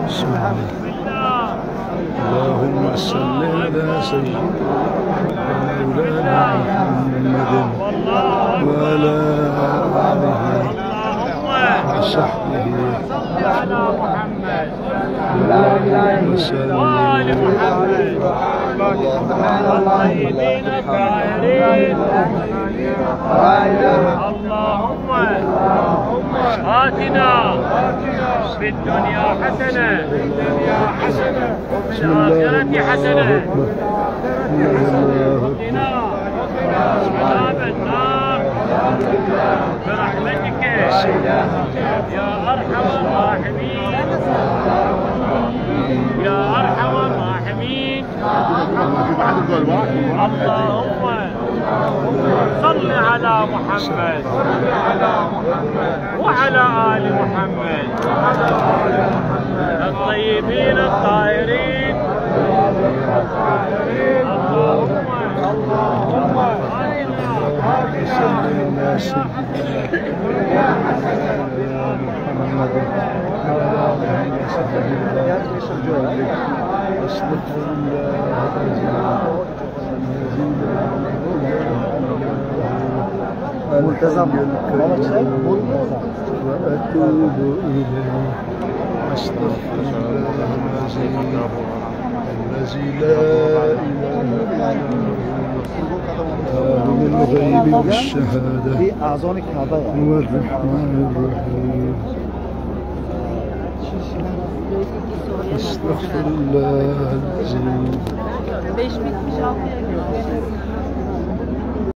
بسم الله. اللهم صل على سيدنا مولانا محمد وعلى آله وصحبه على محمد وسلم. وآل محمد الطيبين الطاهرين. اللهم آتنا في الدنيا حسنة وفي الآخرة حسنة وقنا عذاب النار برحمتك يا أرحم الراحمين يا أرحم الراحمين. اللهم صل على محمد وعلى آل محمد الطيبين الطاهرين. اللهم وسلم على سيدنا محمد وعلى آله وصحبه أستغفر الله ملتزم وأتوب إليه. أستغفر الله الذي لا إله إلا هو من الغيب والشهادة هو الرحمن الرحيم. استغفر الله العظيم.